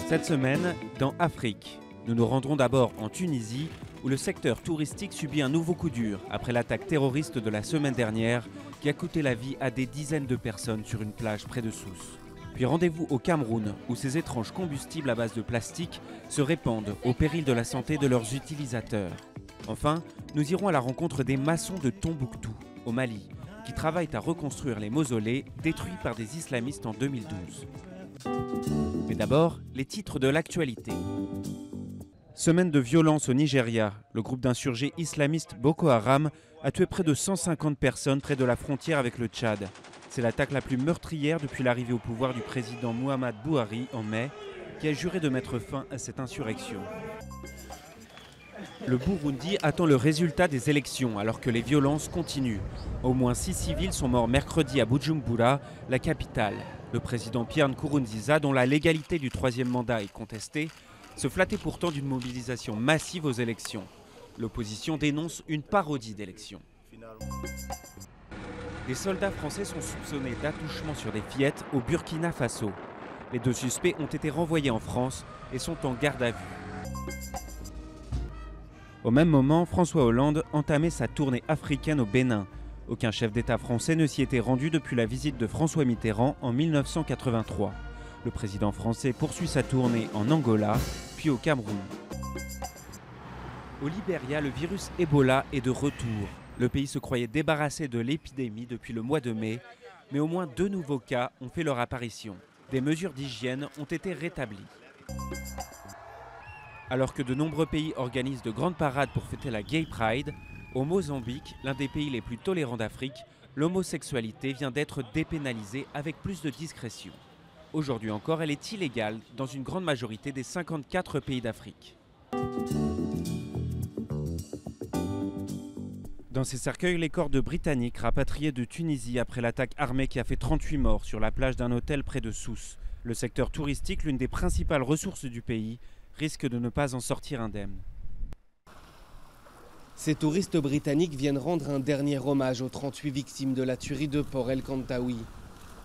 Cette semaine, dans Afrique, nous nous rendrons d'abord en Tunisie, où le secteur touristique subit un nouveau coup dur après l'attaque terroriste de la semaine dernière qui a coûté la vie à des dizaines de personnes sur une plage près de Sousse. Puis rendez-vous au Cameroun, où ces étranges combustibles à base de plastique se répandent au péril de la santé de leurs utilisateurs. Enfin, nous irons à la rencontre des maçons de Tombouctou, au Mali, qui travaillent à reconstruire les mausolées détruits par des islamistes en 2012. Mais d'abord, les titres de l'actualité. Semaine de violence au Nigeria. Le groupe d'insurgés islamistes Boko Haram a tué près de 150 personnes près de la frontière avec le Tchad. C'est l'attaque la plus meurtrière depuis l'arrivée au pouvoir du président Muhammad Buhari en mai, qui a juré de mettre fin à cette insurrection. Le Burundi attend le résultat des élections alors que les violences continuent. Au moins 6 civils sont morts mercredi à Bujumbura, la capitale. Le président Pierre Nkurunziza, dont la légalité du troisième mandat est contestée, se flattait pourtant d'une mobilisation massive aux élections. L'opposition dénonce une parodie d'élections. Des soldats français sont soupçonnés d'attouchement sur des fillettes au Burkina Faso. Les 2 suspects ont été renvoyés en France et sont en garde à vue. Au même moment, François Hollande entamait sa tournée africaine au Bénin. Aucun chef d'État français ne s'y était rendu depuis la visite de François Mitterrand en 1983. Le président français poursuit sa tournée en Angola, puis au Cameroun. Au Libéria, le virus Ebola est de retour. Le pays se croyait débarrassé de l'épidémie depuis le mois de mai, mais au moins 2 nouveaux cas ont fait leur apparition. Des mesures d'hygiène ont été rétablies. Alors que de nombreux pays organisent de grandes parades pour fêter la Gay Pride, au Mozambique, l'un des pays les plus tolérants d'Afrique, l'homosexualité vient d'être dépénalisée avec plus de discrétion. Aujourd'hui encore, elle est illégale dans une grande majorité des 54 pays d'Afrique. Dans ces cercueils, les corps de Britanniques rapatriés de Tunisie après l'attaque armée qui a fait 38 morts sur la plage d'un hôtel près de Sousse. Le secteur touristique, l'une des principales ressources du pays, risque de ne pas en sortir indemne. Ces touristes britanniques viennent rendre un dernier hommage aux 38 victimes de la tuerie de Port El Kantaoui.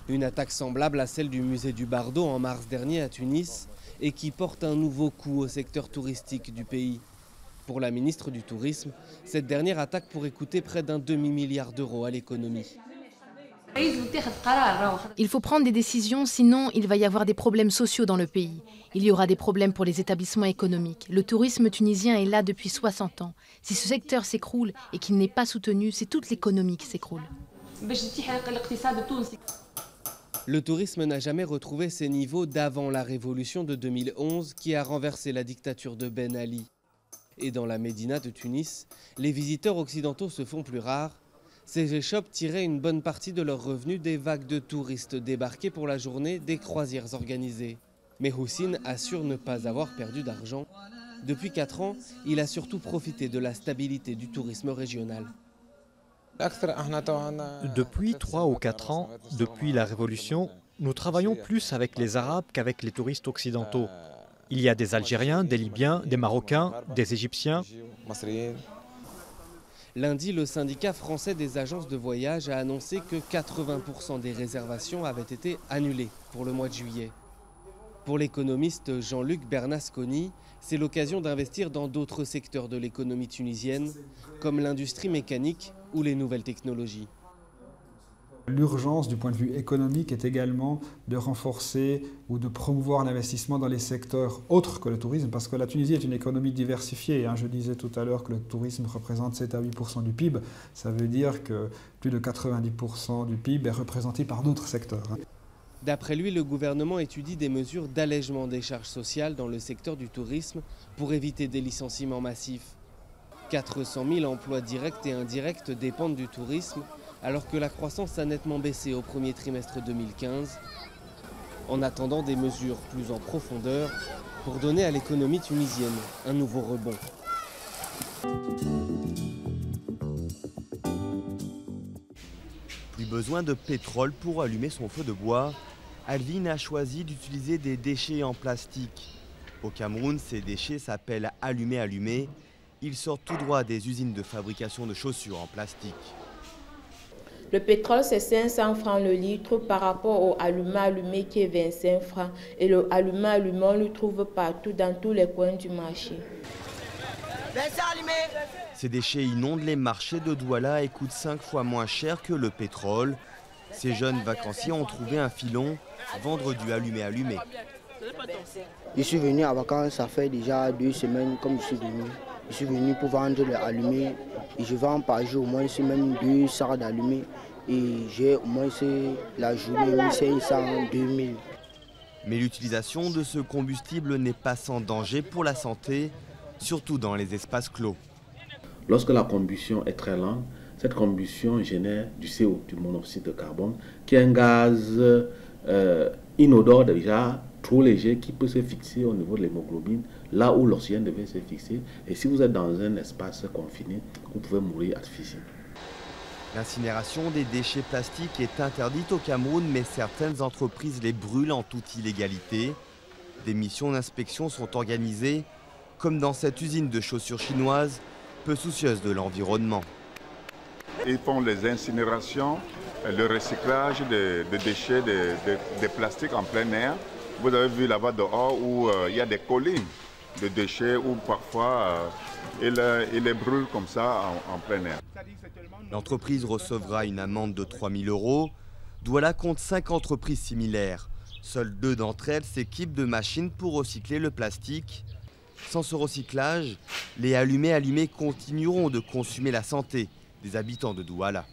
Une attaque semblable à celle du musée du Bardo en mars dernier à Tunis et qui porte un nouveau coup au secteur touristique du pays. Pour la ministre du Tourisme, cette dernière attaque pourrait coûter près d'un demi-milliard d'euros à l'économie. Il faut prendre des décisions, sinon il va y avoir des problèmes sociaux dans le pays. Il y aura des problèmes pour les établissements économiques. Le tourisme tunisien est là depuis 60 ans. Si ce secteur s'écroule et qu'il n'est pas soutenu, c'est toute l'économie qui s'écroule. Le tourisme n'a jamais retrouvé ses niveaux d'avant la révolution de 2011 qui a renversé la dictature de Ben Ali. Et dans la Médina de Tunis, les visiteurs occidentaux se font plus rares. Ces échoppes tiraient une bonne partie de leurs revenus des vagues de touristes débarqués pour la journée des croisières organisées. Mais Houssine assure ne pas avoir perdu d'argent. Depuis 4 ans, il a surtout profité de la stabilité du tourisme régional. Depuis 3 ou 4 ans, depuis la Révolution, nous travaillons plus avec les Arabes qu'avec les touristes occidentaux. Il y a des Algériens, des Libyens, des Marocains, des Égyptiens. Lundi, le syndicat français des agences de voyage a annoncé que 80% des réservations avaient été annulées pour le mois de juillet. Pour l'économiste Jean-Luc Bernasconi, c'est l'occasion d'investir dans d'autres secteurs de l'économie tunisienne, comme l'industrie mécanique ou les nouvelles technologies. L'urgence du point de vue économique est également de renforcer ou de promouvoir l'investissement dans les secteurs autres que le tourisme, parce que la Tunisie est une économie diversifiée. Je disais tout à l'heure que le tourisme représente 7 à 8% du PIB. Ça veut dire que plus de 90% du PIB est représenté par d'autres secteurs. D'après lui, le gouvernement étudie des mesures d'allègement des charges sociales dans le secteur du tourisme pour éviter des licenciements massifs. 400 000 emplois directs et indirects dépendent du tourisme, alors que la croissance a nettement baissé au premier trimestre 2015. En attendant des mesures plus en profondeur pour donner à l'économie tunisienne un nouveau rebond. Plus besoin de pétrole pour allumer son feu de bois. Alvin a choisi d'utiliser des déchets en plastique. Au Cameroun, ces déchets s'appellent Allumé. Ils sortent tout droit des usines de fabrication de chaussures en plastique. Le pétrole, c'est 500 francs le litre par rapport au allumé qui est 25 francs. Et le allumé, on le trouve partout, dans tous les coins du marché. Ces déchets inondent les marchés de Douala et coûtent 5 fois moins cher que le pétrole. Ces jeunes vacanciers ont trouvé un filon, vendre du allumé. Je suis venu à vacances, ça fait déjà 2 semaines comme je suis venu. Je suis venu pour vendre le allumé et je vends par jour au moins même 2 sacs d'allumé et j'ai au moins la journée 1500, 2000. Mais l'utilisation de ce combustible n'est pas sans danger pour la santé, surtout dans les espaces clos. Lorsque la combustion est très lente, cette combustion génère du CO, du monoxyde de carbone, qui est un gaz inodore déjà, trop léger, qui peut se fixer au niveau de l'hémoglobine, là où l'oxygène devait se fixer. Et si vous êtes dans un espace confiné, vous pouvez mourir asphyxié. L'incinération des déchets plastiques est interdite au Cameroun, mais certaines entreprises les brûlent en toute illégalité. Des missions d'inspection sont organisées, comme dans cette usine de chaussures chinoises, peu soucieuse de l'environnement. Ils font les incinérations, le recyclage des déchets, des plastiques en plein air. Vous avez vu là-bas dehors où il y a des collines de déchets où parfois ils les brûlent comme ça en plein air. L'entreprise recevra une amende de 3 000 €. Douala compte 5 entreprises similaires. Seules 2 d'entre elles s'équipent de machines pour recycler le plastique. Sans ce recyclage, les allumés continueront de consommer la santé des habitants de Douala.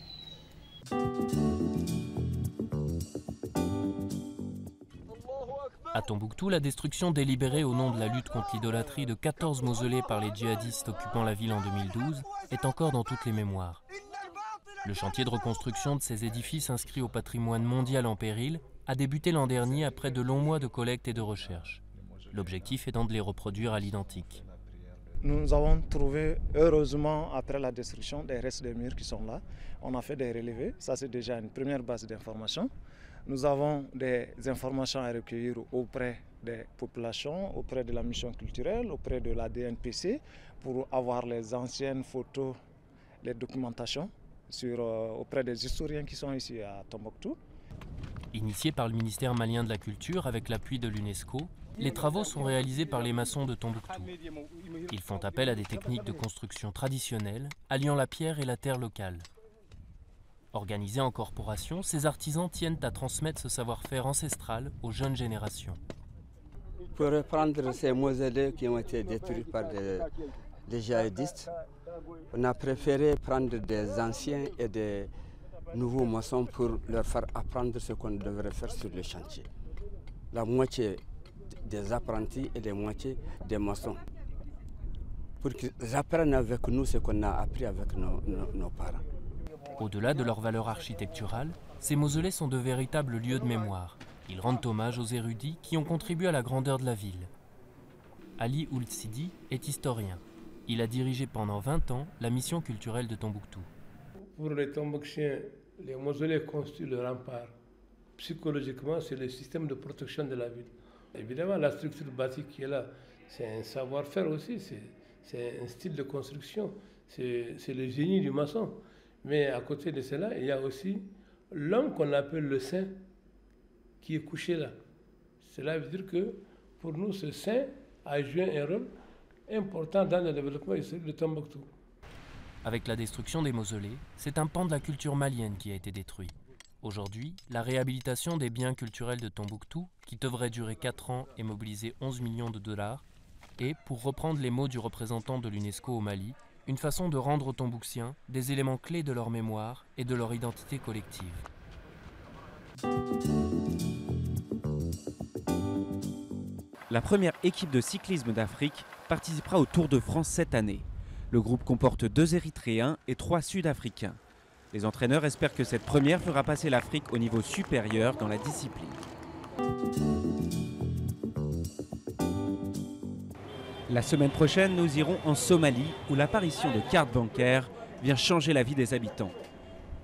À Tombouctou, la destruction délibérée au nom de la lutte contre l'idolâtrie de 14 mausolées par les djihadistes occupant la ville en 2012 est encore dans toutes les mémoires. Le chantier de reconstruction de ces édifices inscrits au patrimoine mondial en péril a débuté l'an dernier après de longs mois de collecte et de recherche. L'objectif étant de les reproduire à l'identique. Nous avons trouvé, heureusement, après la destruction, des restes des murs qui sont là. On a fait des relevés, ça c'est déjà une première base d'information. Nous avons des informations à recueillir auprès des populations, auprès de la mission culturelle, auprès de la DNPC, pour avoir les anciennes photos, les documentations auprès des historiens qui sont ici à Tombouctou. Initiés par le ministère malien de la Culture avec l'appui de l'UNESCO, les travaux sont réalisés par les maçons de Tombouctou. Ils font appel à des techniques de construction traditionnelles, alliant la pierre et la terre locale. Organisés en corporation, ces artisans tiennent à transmettre ce savoir-faire ancestral aux jeunes générations. Pour reprendre ces mausolées qui ont été détruits par des djihadistes, on a préféré prendre des anciens et des nouveaux maçons pour leur faire apprendre ce qu'on devrait faire sur le chantier. La moitié des apprentis et la moitié des maçons, pour qu'ils apprennent avec nous ce qu'on a appris avec nos parents. Au-delà de leur valeur architecturale, ces mausolées sont de véritables lieux de mémoire. Ils rendent hommage aux érudits qui ont contribué à la grandeur de la ville. Ali Ould Sidi est historien. Il a dirigé pendant 20 ans la mission culturelle de Tombouctou. Pour les Tombouctiens, les mausolées constituent le rempart. Psychologiquement, c'est le système de protection de la ville. Évidemment, la structure bâtie qui est là, c'est un savoir-faire aussi, c'est un style de construction, c'est le génie du maçon. Mais à côté de cela, il y a aussi l'homme qu'on appelle le saint qui est couché là. Cela veut dire que pour nous, ce saint a joué un rôle important dans le développement historique de Tombouctou. Avec la destruction des mausolées, c'est un pan de la culture malienne qui a été détruit. Aujourd'hui, la réhabilitation des biens culturels de Tombouctou, qui devrait durer 4 ans et mobiliser 11 millions de $, est, pour reprendre les mots du représentant de l'UNESCO au Mali, une façon de rendre aux Tombouctiens des éléments clés de leur mémoire et de leur identité collective. La première équipe de cyclisme d'Afrique participera au Tour de France cette année. Le groupe comporte 2 Érythréens et 3 Sud-Africains. Les entraîneurs espèrent que cette première fera passer l'Afrique au niveau supérieur dans la discipline. La semaine prochaine, nous irons en Somalie où l'apparition de cartes bancaires vient changer la vie des habitants.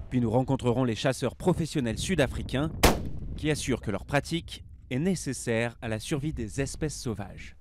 Puis nous rencontrerons les chasseurs professionnels sud-africains qui assurent que leur pratique est nécessaire à la survie des espèces sauvages.